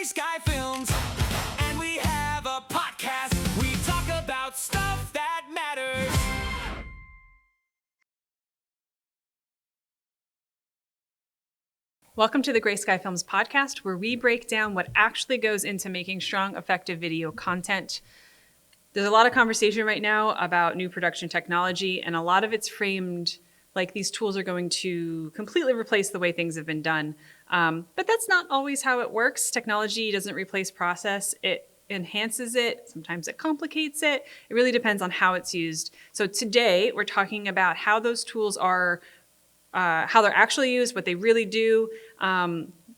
Sky Films, and we have a podcast. We talk about stuff that matters. Welcome to the Gray Sky Films podcast, where we break down what actually goes into making strong, effective video content. There's a lot of conversation right now about new production technology, and a lot of it's framed like these tools are going to completely replace the way things have been done. But that's not always how it works. Technology doesn't replace process. It enhances it. Sometimes it complicates it. It really depends on how it's used. So today, we're talking about how those tools are how they're actually used, what they really do,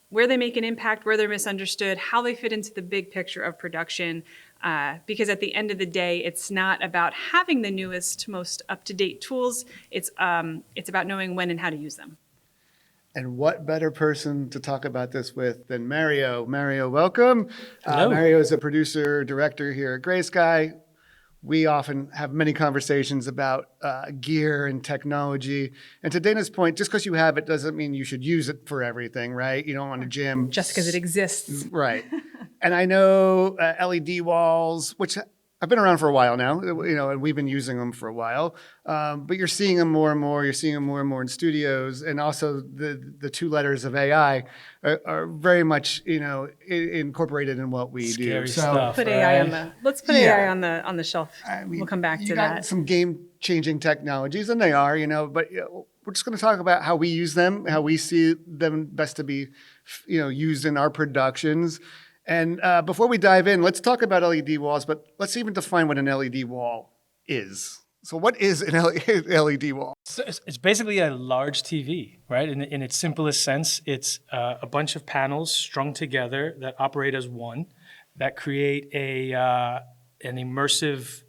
where they make an impact, where they're misunderstood, how they fit into the big picture of production. Because at the end of the day, it's not about having the newest, most up-to-date tools. It's about knowing when and how to use them. And what better person to talk about this with than Mario? Mario, welcome. Hello. Mario is a producer, director here at Gray Sky. We often have many conversations about gear and technology. And to Dana's point, just because you have it doesn't mean you should use it for everything, right? You don't want a gym. Just because it exists. Right. And I know LED walls, which have been around for a while now, and we've been using them for a while. But you're seeing them more and more. You're seeing them more and more in studios. And also the two letters of AI are very much, incorporated in what we Scary do. stuff. Put Right. AI on the let's put AI on the shelf. I mean, We'll come back you to got that. some game-changing technologies, and they are, but we're just going to talk about how we use them, how we see them best to be, used in our productions. And before we dive in, let's talk about LED walls, but let's even define what an LED wall is. So what is an LED wall? So it's basically a large TV, right? In its simplest sense, it's a bunch of panels strung together that operate as one, that create an immersive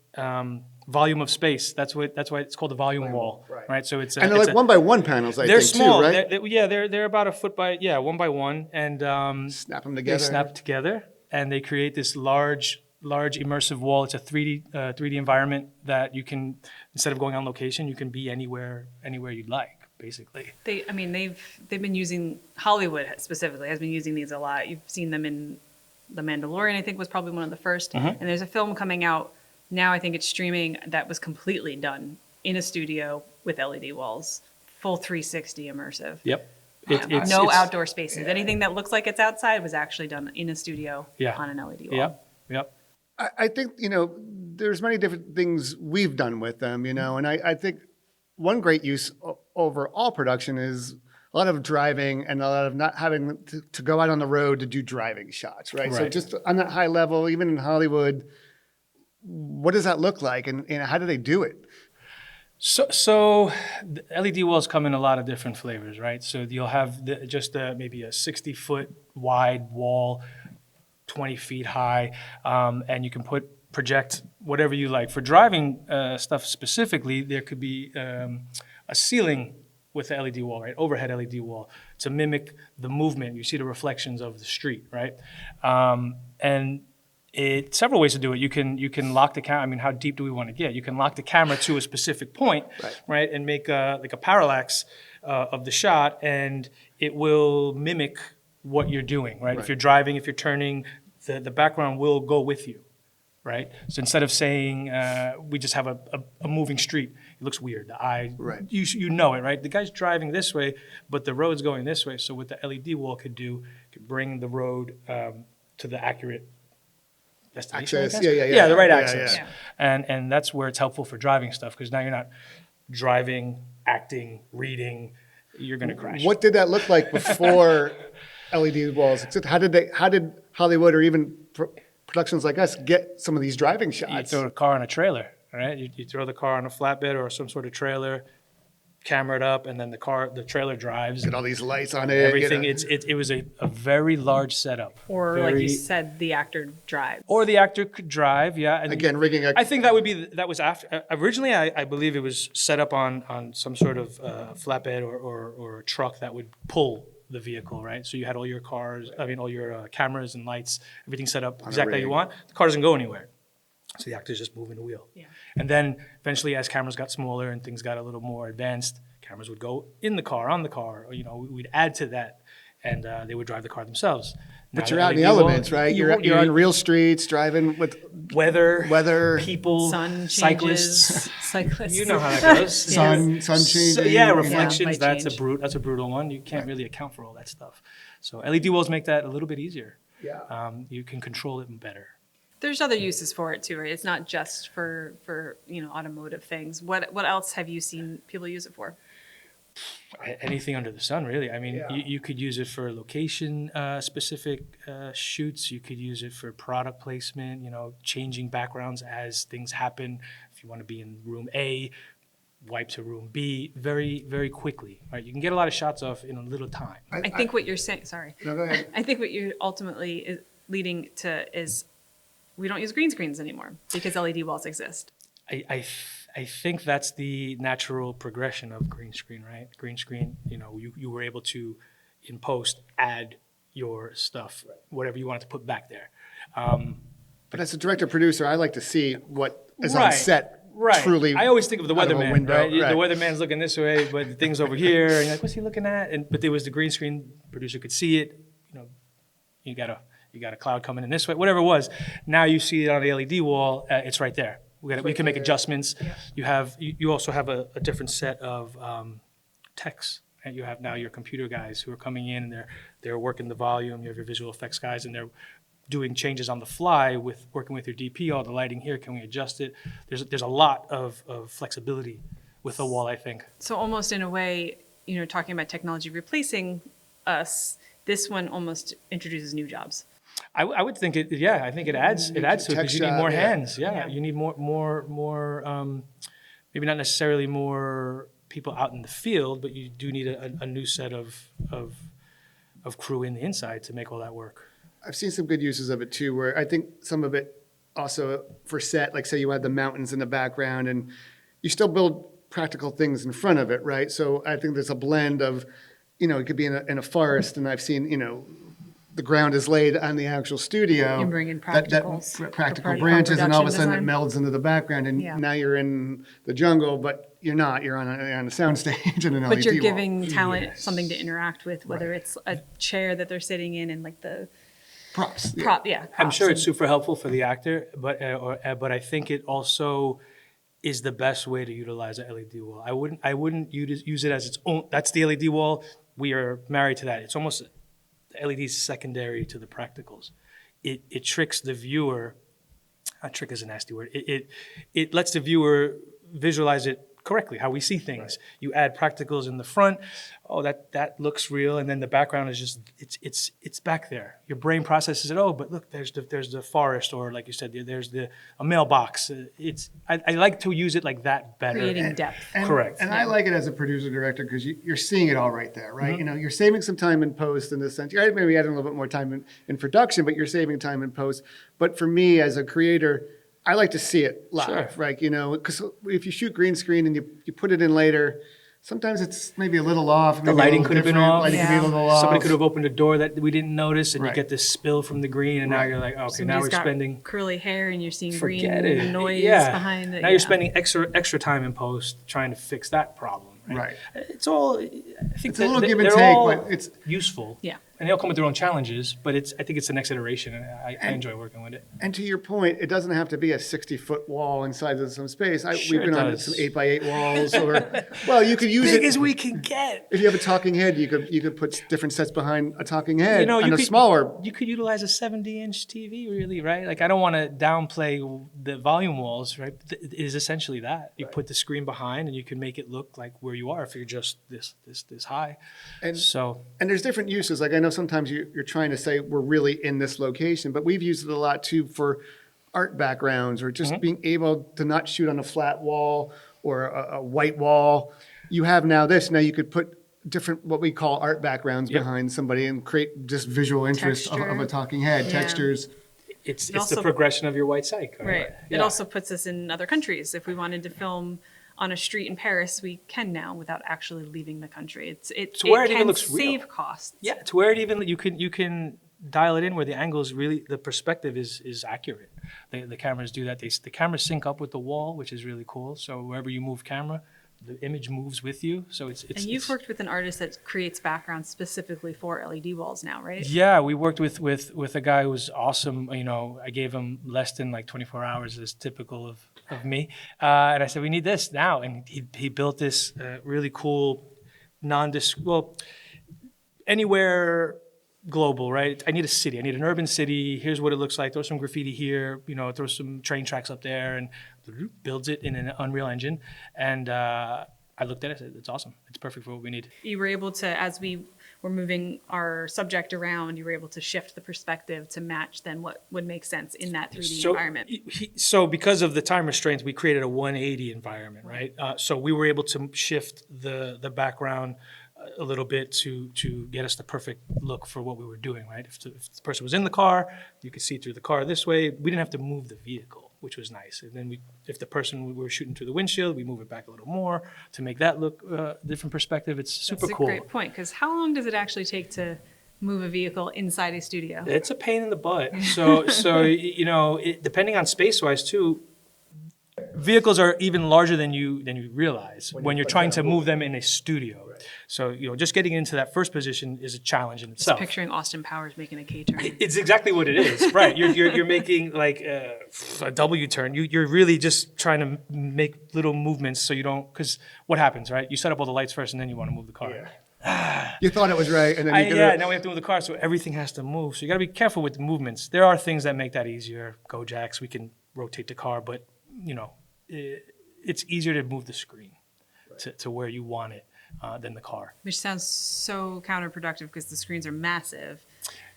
volume of space. That's why it's called a volume wall, right? So it's And they're like one-by-one panels, I they're think, small, too, right? They're about a foot by 1 by 1, and Snap them they together. snap together, and they create this large immersive wall. It's a 3D environment that you can, instead of going on location, you can be anywhere you'd like, basically. They've been using, Hollywood specifically has been using these a lot. You've seen them in The Mandalorian, I think was probably one of the first. And there's a film coming out now, I think it's streaming, that was completely done in a studio with LED walls, full 360 immersive. Yep. No outdoor spaces. Anything that looks like it's outside was actually done in a studio on an LED wall. Yep. I think, there's many different things we've done with them, and I think one great use over all production is a lot of driving and a lot of not having to go out on the road to do driving shots, right? So just on that high level, even in Hollywood, what does that look like and how do they do it? So the LED walls come in a lot of different flavors, right? So you'll have maybe a 60-foot wide wall, 20 feet high, and you can project whatever you like. For driving stuff specifically, there could be a ceiling with the LED wall, right? Overhead LED wall to mimic the movement. You see the reflections of the street, right? And several ways to do it. You can lock the camera. I mean, how deep do we want to get? You can lock the camera to a specific point, right? And make like a parallax of the shot, and it will mimic what you're doing, right? If you're driving, if you're turning, the background will go with you, right? So instead of saying we just have a moving street, it looks weird. The eye, you know it, right? The guy's driving this way, but the road's going this way. So what the LED wall could bring the road to the accurate destination. Access, the right access. Yeah. And that's where it's helpful for driving stuff, because now you're not driving, acting, reading. You're going to crash. What did that look like before LED walls? How did Hollywood or even productions like us get some of these driving shots? You throw a car on a trailer, right? You throw the car on a flatbed or some sort of trailer, camera it up, and then the trailer drives. Get all these lights on it. Everything. It was a very large setup. Or like you said, the actor drives. Or the actor could drive, and Again, rigging a... I think that was after. Originally, I believe it was set up on some sort of flatbed or a truck that would pull the vehicle, right? So you had all your cameras and lights, everything set up exactly how you want. The car doesn't go anywhere. So the actor's just moving the wheel. Yeah. And then eventually, as cameras got smaller and things got a little more advanced, cameras would go in the car, on the car, or, we'd add to that, and they would drive the car themselves. But Now you're the out in the LED wall, elements, right? You're on real streets, driving with weather, people, people, Sun cyclists. cyclists. You know how that goes. sun changing. So, yeah, you know. reflections. might That's change. a brutal one. You can't really account for all that stuff. So LED walls make that a little bit easier. Yeah. You can control it better. There's other uses for it too, right? It's not just for automotive things. What else have you seen people use it for? Anything under the sun, really. I mean, Yeah. you could use it for location specific shoots. You could use it for product placement, changing backgrounds as things happen. If you want to be in room A, wipe to room B very, very quickly, right? You can get a lot of shots off in a little time. I think what you're saying, sorry. No, go ahead. I think what you're ultimately leading to is we don't use green screens anymore because LED walls exist. I think that's the natural progression of green screen, right? Green screen, you were able to, in post, add your stuff, whatever you wanted to put back there. But as a director producer, I like to see what is on Right, set. Right. Truly, I always think of the out of a weatherman, window, right? right. The weatherman's looking this way, but the thing's over here, and you're like, what's he looking at? But there was the green screen, producer could see it. You got a cloud coming in this way, whatever it was. Now you see it on the LED wall, it's right there. We can make adjustments. You also have a different set of techs. Right? You have now your computer guys who are coming in and they're working the volume. You have your visual effects guys and they're doing changes on the fly working with your DP. All the lighting here, can we adjust it? There's a lot of flexibility with the wall, I think. So almost in a way, talking about technology replacing us, this one almost introduces new jobs. I would think it. Yeah, I think it adds to it because you need more hands. Yeah, you need more. Maybe not necessarily more people out in the field, but you do need a new set of crew in the inside to make all that work. I've seen some good uses of it too, where I think some of it also for set, like say you had the mountains in the background and you still build practical things in front of it, right? So I think there's a blend of, it could be in a forest and I've seen, the ground is laid on the actual studio. You bring in that practicals practical for branches and all of a production sudden it design. melds into the background and Yeah. now you're in the jungle, but you're not, you're on a soundstage and an LED But you're wall. giving talent Yes. something to interact with, whether it's a chair that they're sitting in and like the Props. Yeah. prop. Yeah, I'm props sure and- it's super helpful for the actor, but I think it also is the best way to utilize a LED wall. I wouldn't use it as its own. That's the LED wall. We are married to that. It's almost the LED is secondary to the practicals. It tricks the viewer. Trick is a nasty word. It lets the viewer visualize it correctly, how we see things. You add practicals in the front. Oh, that looks real, and then the background is just it's back there. Your brain processes it. Oh, but look, there's the forest, or like you said, there's a mailbox. I like to use it like that better. creating depth. Correct. And I like it as a producer director because you're seeing it all right there, right? You're saving some time in post in this sense. You're maybe adding a little bit more time in production, but you're saving time in post. But for me as a creator, I like to see it live, Sure. right? Because if you shoot green screen and you put it in later, sometimes it's maybe a little off. The maybe a lighting little could have been different, off. Lighting could be a Yeah. little off. Somebody could have opened a door that we didn't notice, and Right. you get this spill from the green, and now Right. you're like, okay, now Somebody's we're got spending. curly hair and you're seeing Forget green it. noise Yeah. behind it. Now you're spending extra time in post trying to fix that problem. Right. It's all. I think It's a little give and they're take, all but it's useful. Yeah. And they all come with their own challenges, but I think it's the next iteration, and I enjoy working with it. And to your point, it doesn't have to be a 60-foot wall inside of some space. Sure We've been it on does. some 8x8 walls, or well, you could use Big it as we can get. if you have a talking head. You could put different sets behind a talking head You and a could, smaller. You could utilize a 70-inch TV, really, right? Like I don't want to downplay the volume walls, right? It is essentially that. You put the screen behind, and you can make it look like where you are if you're just this high. And So and there's different uses. Like I know sometimes you're trying to say we're really in this location, but we've used it a lot too for art backgrounds or just being able to not shoot on a flat wall or a white wall. You have now this. Now you could put different what we call art backgrounds Yep. behind somebody and create just visual interest of Texture. a talking head, Yeah. textures. it's It the also- progression of your white psych. Right. It Yeah. also puts us in other countries. If we wanted to film on a street in Paris, we can now without actually leaving the country. To where it even can looks real. save costs. Yeah, to where it even you can dial it in where the angles really the perspective is accurate. The cameras do that. The cameras sync up with the wall, which is really cool. So wherever you move camera, the image moves with you. So it's And you've worked with an artist that creates backgrounds specifically for LED walls now, right? Yeah, we worked with a guy who was awesome. You know, I gave him less than like 24 hours, as typical of me. And I said, we need this now. And he built this really cool, anywhere global, right? I need a city. I need an urban city. Here's what it looks like. Throw some graffiti here, you know, throw some train tracks up there, and builds it in an Unreal Engine. And I looked at it, I said, it's awesome. It's perfect for what we need. You were able to, as we were moving our subject around, you were able to shift the perspective to match then what would make sense in that 3D environment. So because of the time restraints, we created a 180 environment, right? So we were able to shift the background a little bit to get us the perfect look for what we were doing, right? If the person was in the car, you could see through the car this way. We didn't have to move the vehicle, which was nice. And then if the person we were shooting through the windshield, we move it back a little more to make that look different perspective. It's super That's cool. a great point, because how long does it actually take to move a vehicle inside a studio? It's a pain in the butt. So you know, depending on space-wise too, vehicles are even larger than you realize when you're trying to move them in a studio. Right. So you know, just getting into that first position is a challenge in itself. Picturing Austin Powers making a K-turn. It's exactly what it is, right? You're making like a W turn. You're really just trying to make little movements so you don't. Because what happens, right? You set up all the lights first, and then you want to move the car. Yeah. You thought it was right, and then you now we have to move the car, so everything has to move. So you got to be careful with the movements. There are things that make that easier. Go jacks, we can rotate the car, but you know, it's easier to move the screen to where you want it than the car. Which sounds so counterproductive because the screens are massive.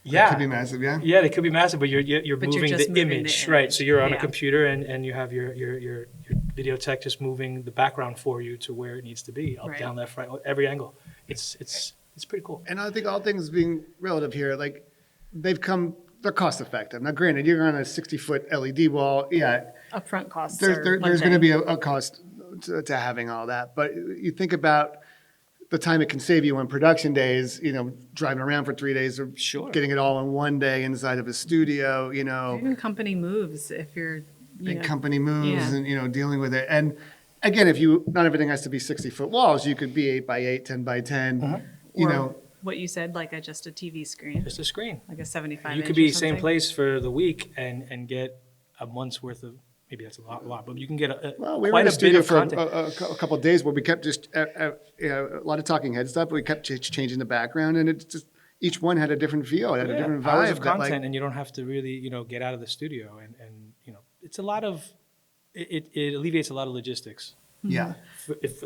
Yeah, It could be massive, yeah. Yeah, they could be massive, but you're But moving you're just the moving image, the right? image. So you're on a Yeah. computer and you have your video tech just moving the background for you to where it needs to be, up, Right. down, left, right, every angle. It's pretty cool. And I think all things being relative here, like they're cost effective. Now, granted, you're on a 60-foot LED wall. Yeah, Upfront costs there's going to be a cost to having all that. But you think about the time it can save you on production days, you know, driving around for 3 days or Sure. getting it all in one day inside of a studio, you know, Even company moves if you're, big company moves yeah. and, you know, dealing with it. And again, not everything has to be 60-foot walls. You could be 8 by 8, 10 by 10, you or know. what you said, like just a TV screen, Just a screen. like a 75 You inch could or be same something. place for the week and get a month's worth of, maybe that's a lot, but you can get Well, we were quite in a the bit studio of for content. a couple of days where we kept just a lot of talking head stuff. But we kept changing the background, and it's just each one had a different feel, it had a different hours vibe. of content, and you don't have to really, you know, get out of the studio, and you know, it's a lot of, it alleviates a lot of logistics yeah,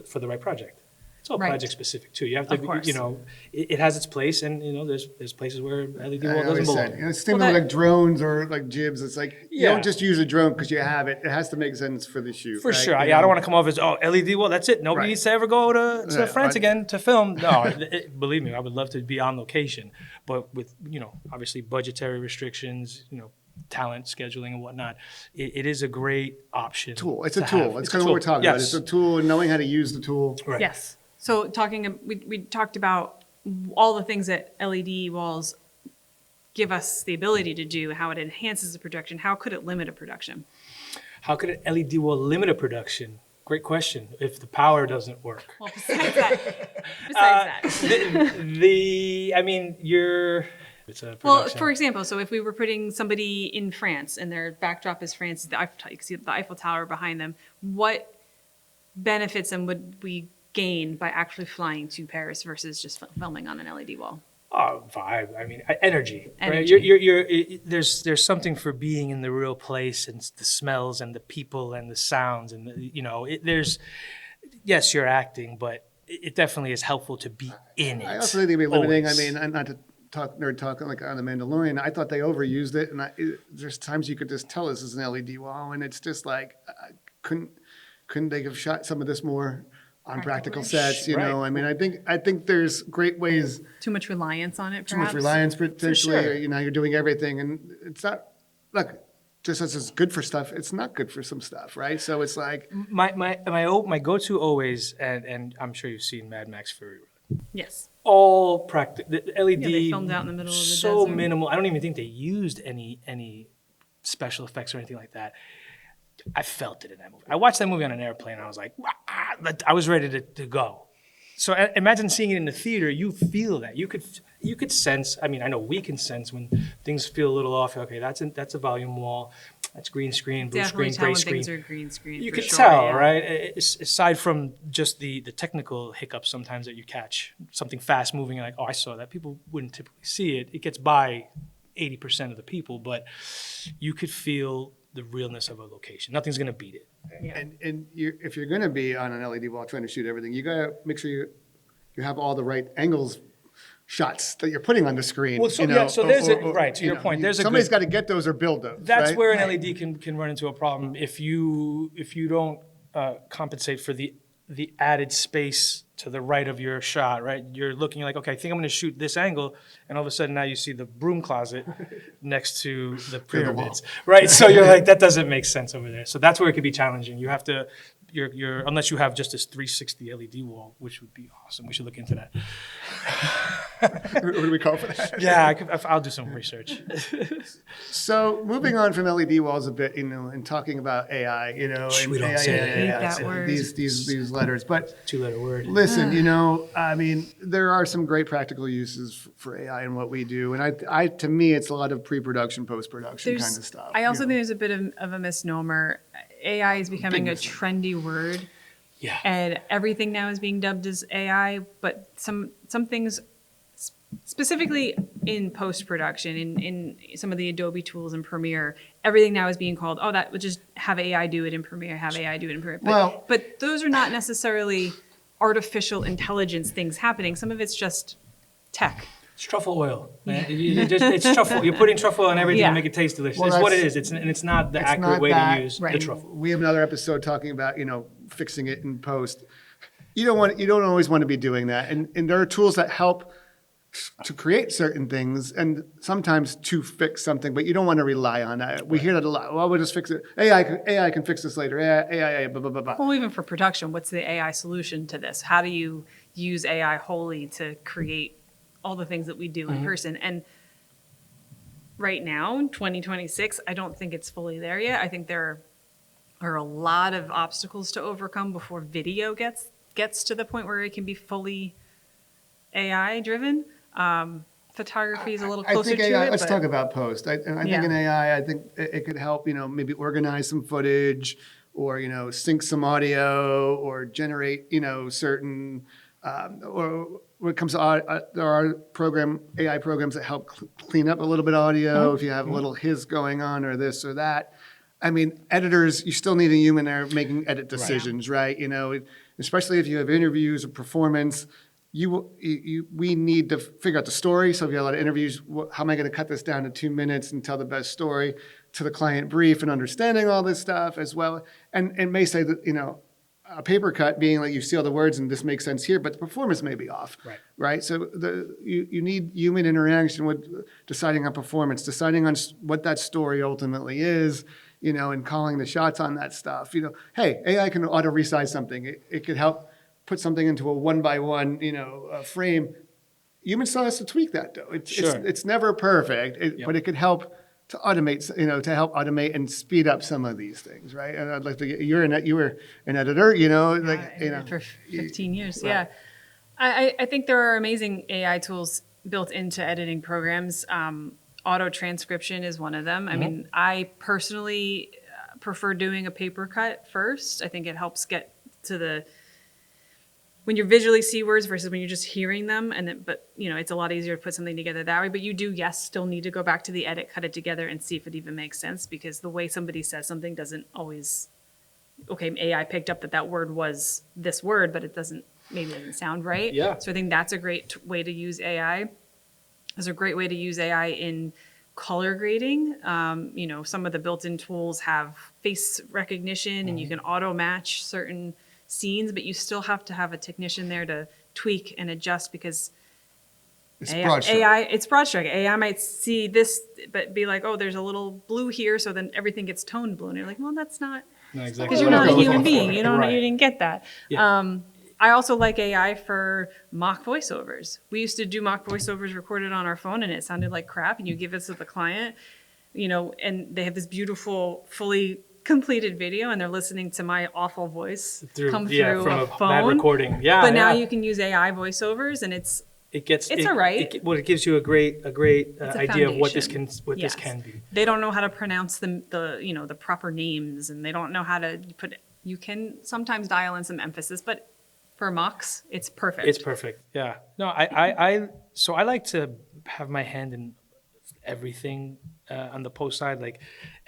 for the right project. It's all Right. project specific too. You have to, Of course. you know, it has its place, and you know, there's places where LED I wall doesn't always belong. said, you know, it's similar Well, that- like drones or like jibs. It's like you Yeah. don't just use a drone because you have it. It has to make sense for the shoot. For right? sure. You Yeah, I know? don't want to come off as, LED wall, that's it. Nobody Right. needs to ever go to Yeah, France right. again to film. No, believe me, I would love to be on location. But with, you know, obviously budgetary restrictions, you know, talent scheduling and whatnot, it is a great option. Tool. It's a to tool. have. It's It's a kind of what we're tool. talking about. Yes. It's a tool, and knowing how to use the tool. Right. Yes. So we talked about all the things that LED walls give us the ability to do, how it enhances the production. How could it limit a production? How could an LED wall limit a production? Great question. If the power doesn't work. Well, besides that, I mean, it's a well, production. for example, so if we were putting somebody in France and their backdrop is France, you can see the Eiffel Tower behind them, what benefits and would we gain by actually flying to Paris versus just filming on an LED wall? Vibe. I mean, energy. Right? Energy. There's something for being in the real place, and the smells and the people and the sounds and you know. Yes, you're acting, but it definitely is helpful to be in it. I also think it'd be limiting. always. I mean, and not to talk like on the Mandalorian. I thought they overused it, and there's times you could just tell this is an LED wall, and it's just like, couldn't they have shot some of this more on practical sets? You know, Right. I mean, I think there's great ways. Too much reliance on it, Too much perhaps? reliance potentially. sure. You know, you're doing everything, and it's not. Look, just as it's good for stuff, it's not good for some stuff, right? So it's like, My go-to always, and I'm sure you've seen Mad Max Fury Road. Yes. All practical. The LED. Yeah, they filmed out in the middle of the so desert. minimal. I don't even think they used any special effects or anything like that. I felt it in that movie. I watched that movie on an airplane. And I was like, I was ready to go. So imagine seeing it in the theater. You feel that. You could sense. I mean, I know we can sense when things feel a little off. Okay, that's a volume wall. That's green screen, blue Definitely screen, tell gray when screen. things are green screen. You for can sure, tell, yeah. right? Aside from just the technical hiccups sometimes that you catch, something fast moving, like, oh, I saw that. People wouldn't typically see it. It gets by 80% of the people, but you could feel the realness of a location. Nothing's going to beat it. Yeah. And if you're going to be on an LED wall trying to shoot everything, you got to make sure you have all the right angles shots that you're putting on the screen. Well, so- you know, yeah, so there's right, to you your know, point, there's a somebody's good- got to get those or build those. That's right? where an LED can run into a problem if you don't compensate for the added space to the right of your shot, right? You're looking like, okay, I think I'm going to shoot this angle, and all of a sudden now you see the broom closet next to the pyramids, right? So you're like, that doesn't make sense over there. So that's where it could be challenging. You have to, you're unless you have just this 360 LED wall, which would be awesome. We should look into that. What do we call for that? Yeah, I'll do some research. So moving on from LED walls a bit, and talking about AI, and we don't AI, say AI, it. Hate AI, that so word. these letters, but 2-letter word. listen, I mean, there are some great practical uses for AI and what we do, and I to me, it's a lot of pre-production, post-production kind of stuff. I also you think know. there's a bit of a misnomer. AI is becoming a trendy word, Yeah. and everything now is being dubbed as AI. But some things, specifically in post production, in some of the Adobe tools in Premiere, everything now is being called, oh, that would just have AI do it in Premiere, have AI do it in Premiere. But those are not necessarily artificial intelligence things happening. Some of it's just tech. It's truffle oil, man. It's truffle. You're putting truffle on everything Yeah. to make it taste delicious. Well, it's what it that's- is. It's not the it's accurate not way that, to use the right. truffle. We have another episode talking about fixing it in post. You don't always want to be doing that, and there are tools that help to create certain things and sometimes to fix something, but you don't want to rely on that. We hear that a lot. Well, we'll just fix it. AI can fix this later. AI, blah, blah, blah, blah. Well, even for production, what's the AI solution to this? How do you use AI wholly to create all the things that we do in person? And right now, 2026, I don't think it's fully there yet. I think there are a lot of obstacles to overcome before video gets to the point where it can be fully AI driven. Photography is a little closer I think to AI, it. let's but talk about post. I think Yeah. in AI, I think it could help, maybe organize some footage or, sync some audio or generate, certain, or when it comes to, there are AI programs that help clean up a little bit of audio if you have a little hiss going on or this or that. I mean, editors, you still need a human there making edit decisions, right? Especially if you have interviews or performance, we need to figure out the story. So if you have a lot of interviews, how am I going to cut this down to 2 minutes and tell the best story to the client brief and understanding all this stuff as well? And it may say that, a paper cut being like you see all the words and this makes sense here, but the performance may be off, right? So you need human interaction with deciding on performance, deciding on what that story ultimately is, and calling the shots on that stuff. Hey, AI can auto resize something. It could help put something into a 1x1, frame. Human still has to tweak that though. It's never perfect, but it could help to automate, to help automate and speed up some of these things, right? And I'd like to get, you were an editor, for 15 years. Yeah. I think there are amazing AI tools built into editing programs. Auto transcription is one of them. I mean, I personally prefer doing a paper cut first. I think it helps get to when you visually see words versus when you're just hearing them. But it's a lot easier to put something together that way. But you do, yes, still need to go back to the edit, cut it together and see if it even makes sense, because the way somebody says something doesn't always, okay, AI picked up that word was this word, but maybe it doesn't sound right. Yeah. So I think that's a great way to use AI. There's a great way to use AI in color grading. Some of the built-in tools have face recognition and you can auto match certain scenes, but you still have to have a technician there to tweak and adjust, because it's broad stroke. it's broad stroke. AI might see this, but be like, oh, there's a little blue here, so then everything gets toned blue. And you're like, well, that's not, No, exactly. because you're not a human being. You Right. didn't get that. Yeah. I also like AI for mock voiceovers. We used to do mock voiceovers recorded on our phone, and it sounded like crap. And you give it to the client, and they have this beautiful, fully completed video and they're listening to my awful voice come yeah, through from a bad phone. recording. Yeah, But now yeah. you can use AI voiceovers, and it's It's all right. Well, it gives you a great It's a idea of what this foundation. this Yes. can be. They don't know how to pronounce the proper names, and they don't know how to put. You can sometimes dial in some emphasis, but for mocks, it's perfect. It's perfect. Yeah. No, so I like to have my hand in everything on the post side, like,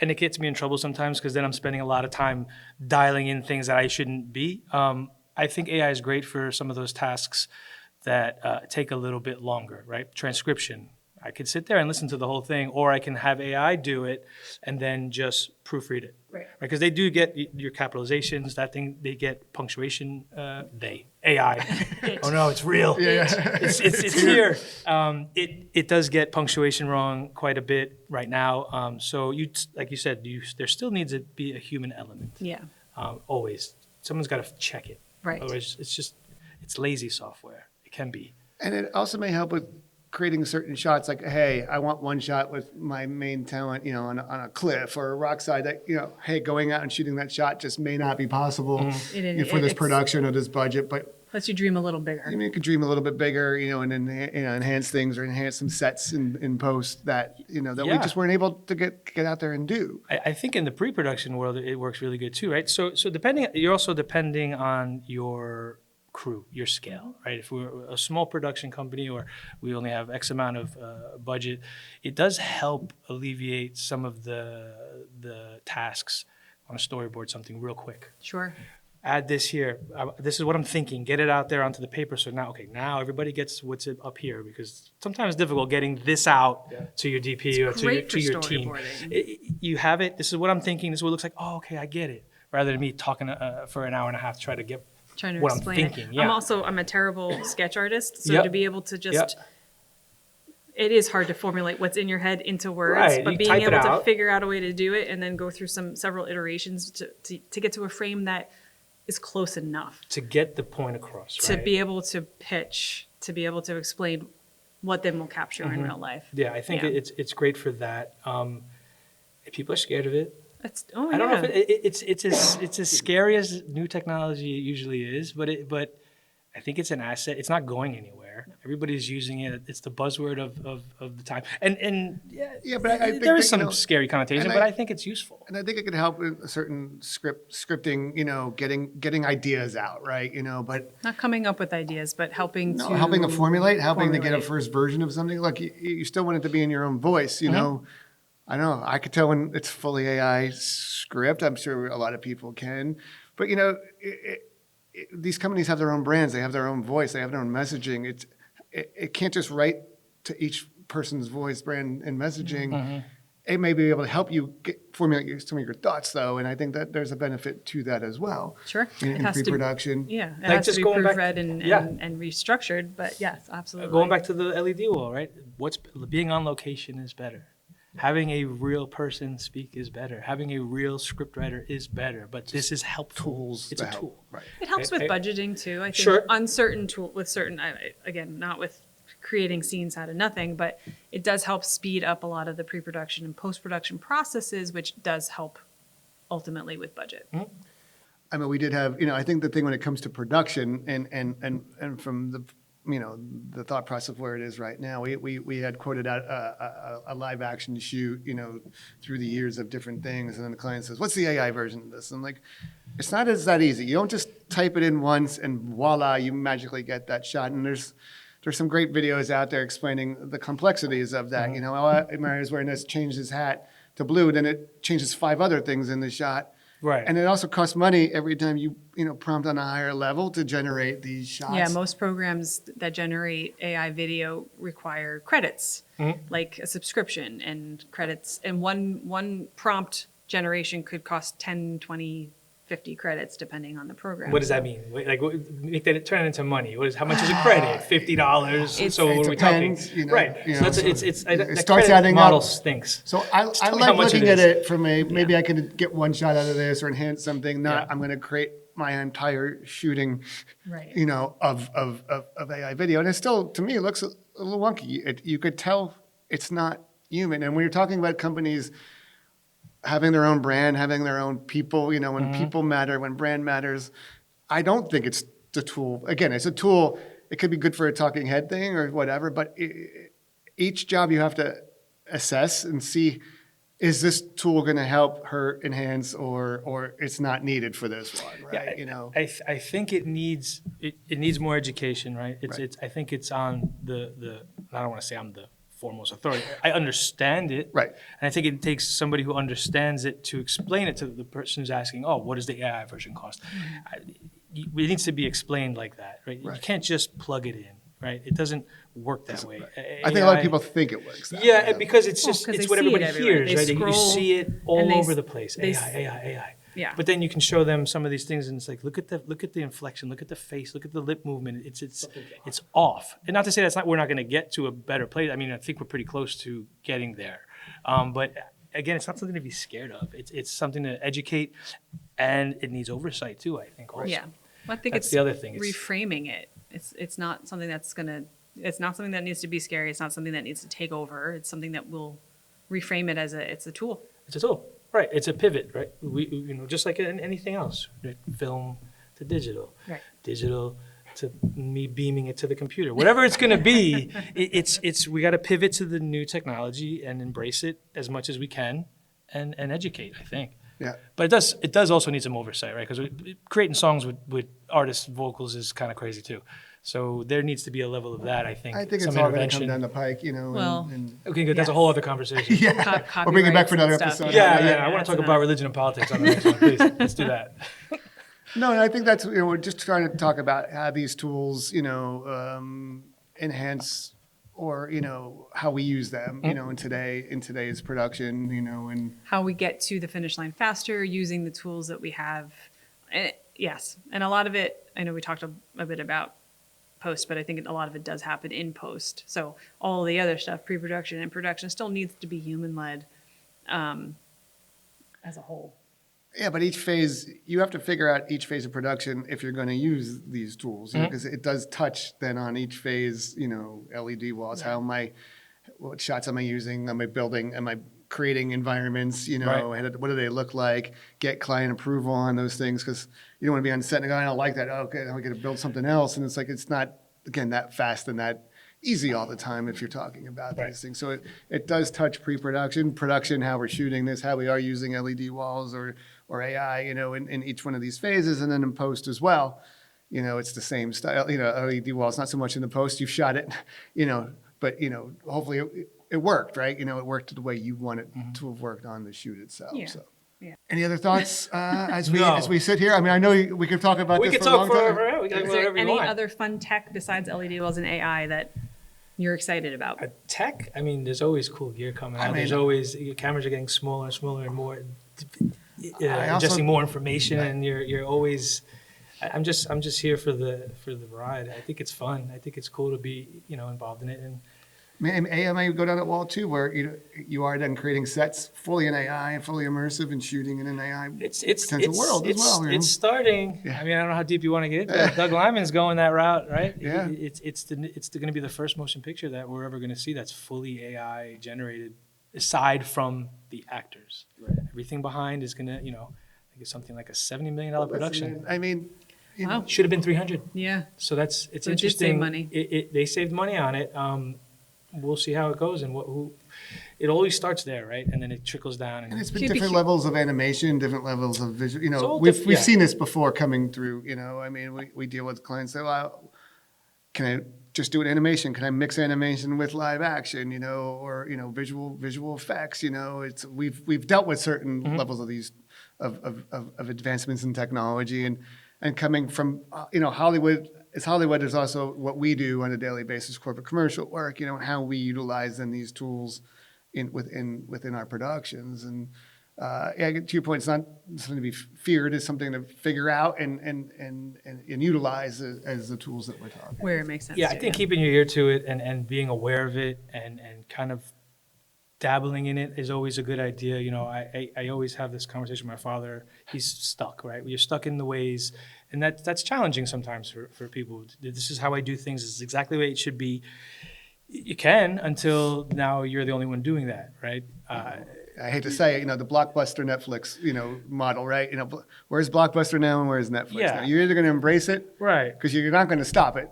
and it gets me in trouble sometimes because then I'm spending a lot of time dialing in things that I shouldn't be. I think AI is great for some of those tasks that take a little bit longer, right? Transcription. I could sit there and listen to the whole thing, or I can have AI do it and then just proofread it. Right. Because they do get your capitalizations, that thing, they get punctuation, AI. Oh no, it's real. It's here. It does get punctuation wrong quite a bit right now. So like you said, there still needs to be a human element. Yeah. Always. Someone's got to check it. Right. Otherwise, it's lazy software. It can be. And it also may help with creating certain shots, like, hey, I want one shot with my main talent, on a cliff or a rock side. That, hey, going out and shooting that shot just may not be possible for this It's- production or this budget. But Lets you dream a little bigger. I mean, you could dream a little bit bigger, and enhance things or enhance some sets in post that we Yeah. just weren't able to get out there and do. I think in the pre-production world, it works really good too, right? So you're also depending on your crew, your scale, right? If we're a small production company or we only have X amount of budget, it does help alleviate some of the tasks on a storyboard, something real quick. Sure. Add this here. This is what I'm thinking. Get it out there onto the paper. So now everybody gets what's up here, because sometimes it's difficult getting this out to your DP or great to for your team. storyboarding. You have it. This is what I'm thinking. This is what it looks like. Oh, okay, I get it. Rather than me talking for an hour and a half to try to get Trying to what I'm explain thinking. it. Yeah. I'm a terrible sketch artist, so Yep. to be able to just Yep. it is hard to formulate what's in your head into words, Right, but you being type it able to out. figure out a way to do it and then go through several iterations to get to a frame that is close enough To get the point across, to right? be able to pitch, to be able to explain what then will capture in real life. Yeah, I think Yeah. it's great for that. People are scared of it. I I don't know if it's as scary as new technology usually is, but I think it's an asset. It's not going anywhere. Everybody's using it. It's the buzzword of the time. And Yeah, but I think there is that, some scary connotation, and but I- I think it's useful. And I think it could help with a certain scripting, getting ideas out, right? But Not coming up with ideas, but helping to helping to formulate, helping to get a formulate. first version of something. Look, you still want it to be in your own voice, I know I could tell when it's fully AI script. I'm sure a lot of people can, but these companies have their own brands. They have their own voice. They have their own messaging. It can't just write to each person's voice, brand, and messaging. It may be able to help you formulate some of your thoughts, though, and I think that there's a benefit to that as well. Sure. In It has to- pre-production. Yeah, it Like has to just be going back- proofread and, yeah. and restructured, but yes, absolutely. Going back to the LED wall, right? Being on location is better. Having a real person speak is better. Having a real scriptwriter is better. But this is helpful. Tools It's to a help. tool. Right. It helps with I- budgeting too. I think Sure. uncertain tool with certain, again, not with creating scenes out of nothing, but it does help speed up a lot of the pre-production and post-production processes, which does help ultimately with budget. I mean, we did have, I think the thing when it comes to production and from the thought process where it is right now, we had quoted out a live action shoot, through the years of different things. And then the client says, what's the AI version of this? And I'm like, it's not that easy. You don't just type it in once and voila, you magically get that shot. And there's some great videos out there explaining the complexities of that. Mario's wearing this, changed his hat to blue, then it changes 5 other things in the shot. Right. And it also costs money every time you prompt on a higher level to generate these shots. Yeah, most programs that generate AI video require credits, Mm-hmm. like a subscription and credits. And one prompt generation could cost 10, 20, 50 credits depending on the program. What does that mean? Like, make that turn into money. How much is a credit? $50. So what are we talking? depends, Right. So that's so it's it that starts credit adding model up. stinks. So I tell me like how much looking it at is. it from maybe I can get one shot out of this or enhance something. Not Yeah. I'm going to create my entire shooting, Right. of AI video. And it still, to me, it looks a little wonky. You could tell it's not human. And when you're talking about companies having their own brand, having their own people, you know, when people matter, when brand matters, I don't think it's the tool. Again, it's a tool. It could be good for a talking head thing or whatever, but each job you have to assess and see, is this tool going to help, hurt, enhance, or it's not needed for this one, right? Yeah, You know, I think it needs more education, right? It's I think it's on the I don't want to say I'm the foremost authority. I understand it, Right. And I think it takes somebody who understands it to explain it to the person who's asking. Oh, what does the AI version cost? It needs to be explained like that, right? You Right. can't just plug it in, right? It doesn't work that way. I think a lot of AI people think it works. That Yeah, way. because it's Well, just 'cause it's they what see it everybody everywhere. hears, They right? You scroll see it and all they over s- the place. they AI, s- AI. Yeah. But then you can show them some of these things, and it's like, look at the inflection, look at the face, look at the lip movement. It's off. And not to say we're not going to get to a better place. I mean, I think we're pretty close to getting there. But again, it's not something to be scared of. It's something to educate, and it needs oversight too. I think also. Yeah. Well, I think That's it's the other thing. It's- reframing it. It's not something that's gonna. It's not something that needs to be scary. It's not something that needs to take over. It's something that will reframe it as it's a tool. It's a tool, right? It's a pivot, right? We just like anything else, right? Film to digital, Right. digital to me beaming it to the computer, whatever it's going to be. It's we got to pivot to the new technology and embrace it as much as we can, and educate. I think. Yeah. But it does also need some oversight, right? Because creating songs with artists' vocals is kind of crazy too. So there needs to be a level of that. I think. I think some it's all going to come intervention. down the pike, you know. Well, Okay, good. That's a whole other conversation. yeah. We'll bring it back for another Copyrights and episode. stuff. Yeah. I want to talk about religion and politics on the next one. Please, let's do that. No, and I think that's, you know, we're just trying to talk about how these tools, you know, enhance or, you know, how we use them, you know, in today's production, you know, and How we get to the finish line faster using the tools that we have. Yes, and a lot of it. I know we talked a bit about post, but I think a lot of it does happen in post. So all the other stuff, pre-production and production, still needs to be human-led as a whole. yeah, but each phase, you have to figure out each phase of production if you're going to use these tools, because it does touch then on each phase, you know, LED walls, what shots am I using? Am I building? Am I creating environments? You know, Right. what do they look like? Get client approval on those things, because you don't want to be on set and go, I don't like that. Oh, okay, I'm going to build something else, and it's like it's not again that fast and that easy all the time if you're talking about Right. these things. So it does touch pre-production, production, how we're shooting this, how we are using LED walls or AI, you know, in each one of these phases, and then in post as well. You know, it's the same style. You know, LED walls not so much in the post. You've shot it, you know, but you know, hopefully it worked, right? You know, it worked the way you want it to have worked on the shoot itself. Yeah. So. Yeah. Any other thoughts as No. we sit here? I mean, I know we could talk about We this could for a long talk time. forever. We can talk Is about there whatever you any want. other fun tech besides LED walls and AI that you're excited about? Tech, I mean, there's always cool gear coming out. I There's mean- always your cameras are getting smaller and smaller and more, I also- ingesting more information, and you're always. I'm just here for the ride. I think it's fun. I think it's cool to be involved in it. And AI may go down that wall too, where you are then creating sets fully in AI, fully immersive, and shooting in an AI potential world as well. you know? It's starting. Yeah. I mean, I don't know how deep you want to get into it. Doug Lyman's going that route, right? Yeah. It's going to be the first motion picture that we're ever going to see that's fully AI generated, aside from the actors. Everything behind is going to, I think it's something like a $70 million production. I mean, you know, Wow. Should have been 300. Yeah. So it's So it did interesting. save money. They saved money on it. We'll see how it goes and it always starts there, right? And then it trickles down. and it's been Should be different levels of animation, different levels of visual. You It's know, all we've yeah. seen this before coming through. You know, I mean, we deal with clients that, well, can I just do an animation? Can I mix animation with live action? You know, or visual effects. You know, we've dealt with certain Mm-hmm. levels of these of advancements in technology and coming from Hollywood. It's Hollywood is also what we do on a daily basis, corporate commercial work. You know, how we utilize then these tools within our productions. And yeah, to your point, it's not something to be feared. It's something to figure out and utilize as the tools that we're talking. Where it makes sense. Yeah, I to, think keeping your ear to it and being aware of it and kind of dabbling in it is always a good idea. I always have this conversation with my father. He's stuck, right? You're stuck in the ways, and that's challenging sometimes for people. This is how I do things. This is exactly the way it should be. You can until now you're the only one doing that, right? I hate to say it, the Blockbuster Netflix, model, right? Where's Blockbuster now and where's Netflix Yeah. now? You're either going to embrace it, Right. because you're not going to stop it,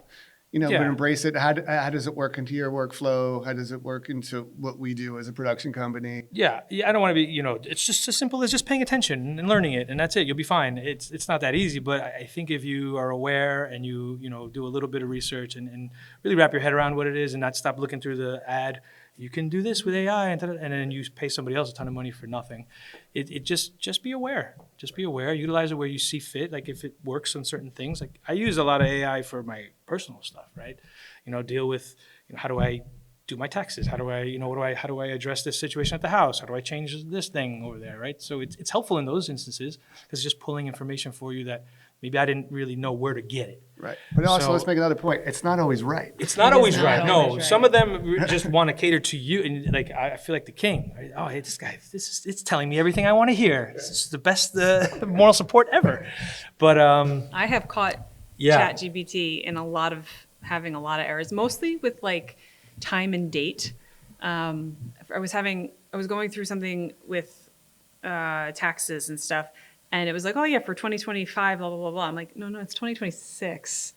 but Yeah. embrace it. How does it work into your workflow? How does it work into what we do as a production company? Yeah, I don't want to be, it's just as simple as just paying attention and learning it, and that's it. You'll be fine. It's not that easy, but I think if you are aware and you do a little bit of research and really wrap your head around what it is and not stop looking through the ad, you can do this with AI, and then you pay somebody else a ton of money for nothing. It just be aware. Just be aware. Utilize it where you see fit. Like if it works on certain things. Like I use a lot of AI for my personal stuff, right? Deal with how do I do my taxes? How do I how do I address this situation at the house? How do I change this thing over there, right? So it's helpful in those instances because it's just pulling information for you that maybe I didn't really know where to get it. Right. But also, So- let's make another point. It's not always right. It's not It is always not right. always No, right. some of them just want to cater to you, and like I feel like the king. Right? Oh, hey, this guy, it's telling me everything I want to hear. This is the best moral support ever. But I have caught Yeah. ChatGPT in having a lot of errors, mostly with like time and date. I was going through something with taxes and stuff, and it was like, oh yeah, for 2025, blah blah blah blah. I'm like, no, it's 2026.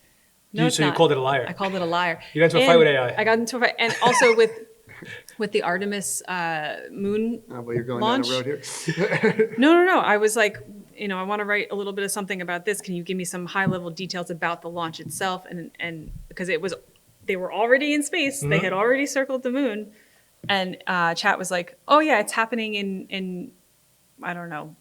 No, it's so you not. called it a liar. I called it a liar. You got into a fight And with AI. I got into a fight, and also with the Artemis moon Oh, but you're going launch. down the road here. No. I was like, I want to write a little bit of something about this. Can you give me some high level details about the launch itself? And because they were already in space, they had already circled the moon, and Chat was like, oh yeah, it's happening in I don't know,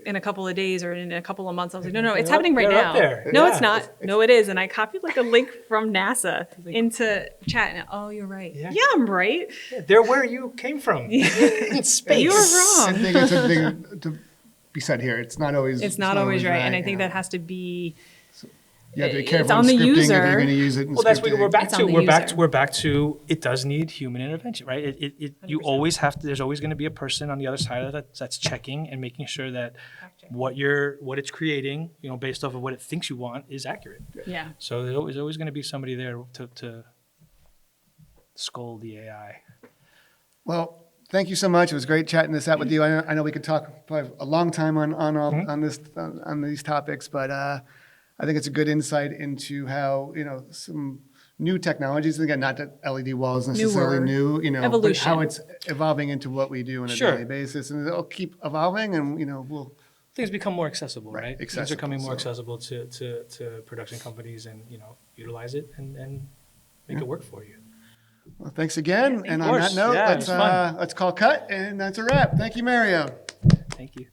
in a couple of days or in a couple of months. I was like, no, it's They're happening right up now. there. No, Yeah. it's not. No, it is. And I copied like a link from NASA into Chat. And oh, you're right. Yeah. Yeah, I'm right. They're where you came from. In space. You were wrong. I think it's something to be said here. It's not always. It's not always right. And I think yeah. that has to be. You have to be it's careful on in the scripting if user. you're going to use it. In Well, that's what scripting. we're back It's to. on the user. We're back to. It does need human intervention, right? You always have to. There's always going to be a person on the other side of that's checking and making sure that what it's creating, based off of what it thinks you want, is accurate. Yeah. So there's always going to be somebody there to scold the AI. Well, thank you so much. It was great chatting this out with you. I know we could talk probably a long time on these topics, but I think it's a good insight into how some new technologies. Again, not that LED wall is necessarily Newer. new, but Evolution. how it's evolving into what we do on a Sure. daily basis, and it'll keep evolving, and we'll. Things become more accessible, Right, right? Things are accessible, becoming more so- accessible to production companies, and utilize it and make it work for you. Well, thanks again. of And on that course. note, Yeah, it was fun. let's call cut, and that's a wrap. Thank you, Mario. Thank you.